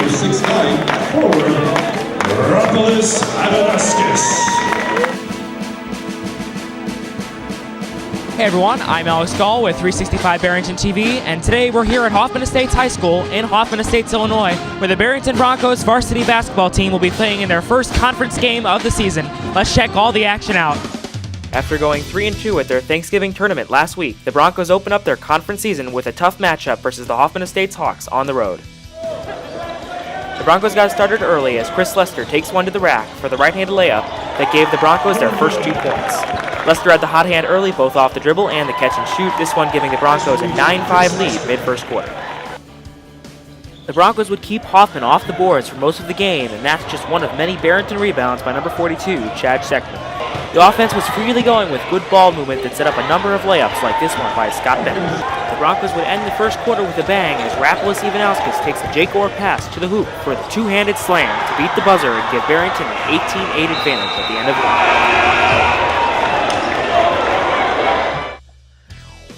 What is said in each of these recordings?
6'9", forward, Broncos. Hey everyone, I'm Alex Gall with 365 Barrington TV, and today we're here at Hoffman Estates High School in Hoffman Estates, Illinois, where the Barrington Broncos varsity basketball team will be playing in their first conference game of the season. Let's check all the action out. After going 3-2 at their Thanksgiving tournament last week, the Broncos open up their conference season with a tough matchup versus the Hoffman Estates Hawks on the road. The Broncos got started early as Chris Lester takes one to the rack for the right-handed layup that gave the Broncos their first 2 points. Lester had the hot hand early, both off the dribble and the catch and shoot, this one giving the Broncos a 9-5 lead mid-first quarter. The Broncos would keep Hoffman off the boards for most of the game, and that's just one of many Barrington rebounds by number 42, Chad Scheckman. The offense was freely going with good ball movement that set up a number of layups like this one by Scott Bennett. The Broncos would end the first quarter with a bang as Rapolis Ivanauskas takes a Jake Orr pass to the hoop for the two-handed slam to beat the buzzer and give Barrington an 18-8 advantage at the end of the game.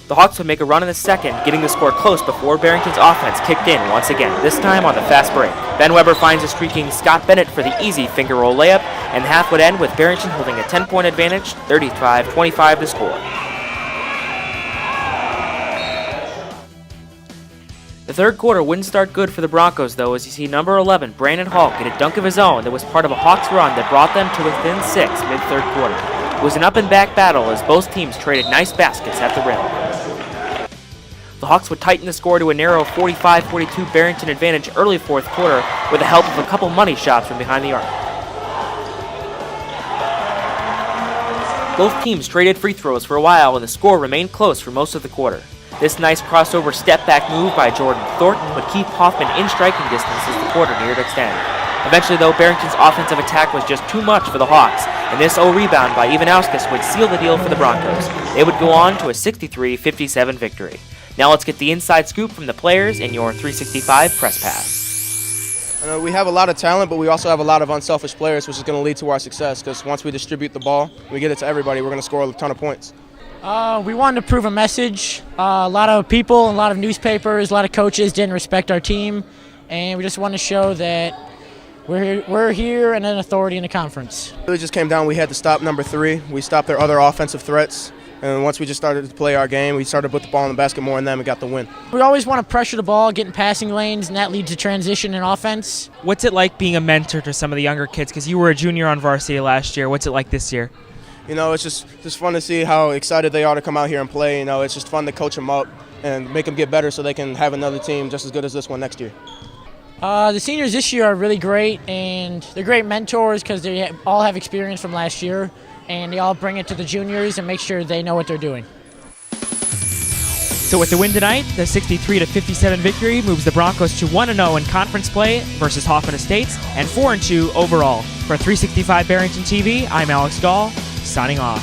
The Hawks would make a run in the second, getting the score close before Barrington's offense kicked in once again, this time on the fast break. Ben Weber finds a streaking Scott Bennett for the easy finger roll layup, and the half would end with Barrington holding a 10-point advantage, 35-25 to score. The third quarter wouldn't start good for the Broncos, though, as you see number 11, Brandon Hall, get a dunk of his own that was part of a Hawks run that brought them to within 6 mid-third quarter. It was an up-and-back battle as both teams traded nice baskets at the rim. The Hawks would tighten the score to a narrow 45-42 Barrington advantage early fourth quarter with the help of a couple money shots from behind the arc. Both teams traded free throws for a while and the score remained close for most of the quarter. This nice crossover step-back move by Jordan Thornton would keep Hoffman in striking distance as the quarter neared its end. Eventually, though, Barrington's offensive attack was just too much for the Hawks, and this rebound by Ivanauskas would seal the deal for the Broncos. They would go on to a 63-57 victory. Now let's get the inside scoop from the players in your 365 Press Pass. We have a lot of talent, but we also have a lot of unselfish players, which is going to lead to our success, because once we distribute the ball, we get it to everybody, we're going to score a ton of points. We wanted to prove a message. A lot of people, a lot of newspapers, a lot of coaches didn't respect our team, and we just want to show that we're here and an authority in the conference. It really just came down, we had to stop number 3. We stopped their other offensive threats. And once we just started to play our game, we started to put the ball in the basket more, and then we got the win. We always want to pressure the ball, get in passing lanes, and that leads to transition and offense. What's it like being a mentor to some of the younger kids? Because you were a junior on varsity last year. What's it like this year? You know, it's just fun to see how excited they are to come out here and play. You know, it's just fun to coach them up and make them get better so they can have another team just as good as this one next year. The seniors this year are really great, and they're great mentors because they all have experience from last year. And they all bring it to the juniors and make sure they know what they're doing. So with the win tonight, the 63-57 victory moves the Broncos to 1-0 in conference play versus Hoffman Estates and 4-2 overall. For 365 Barrington TV, I'm Alex Gall, signing off.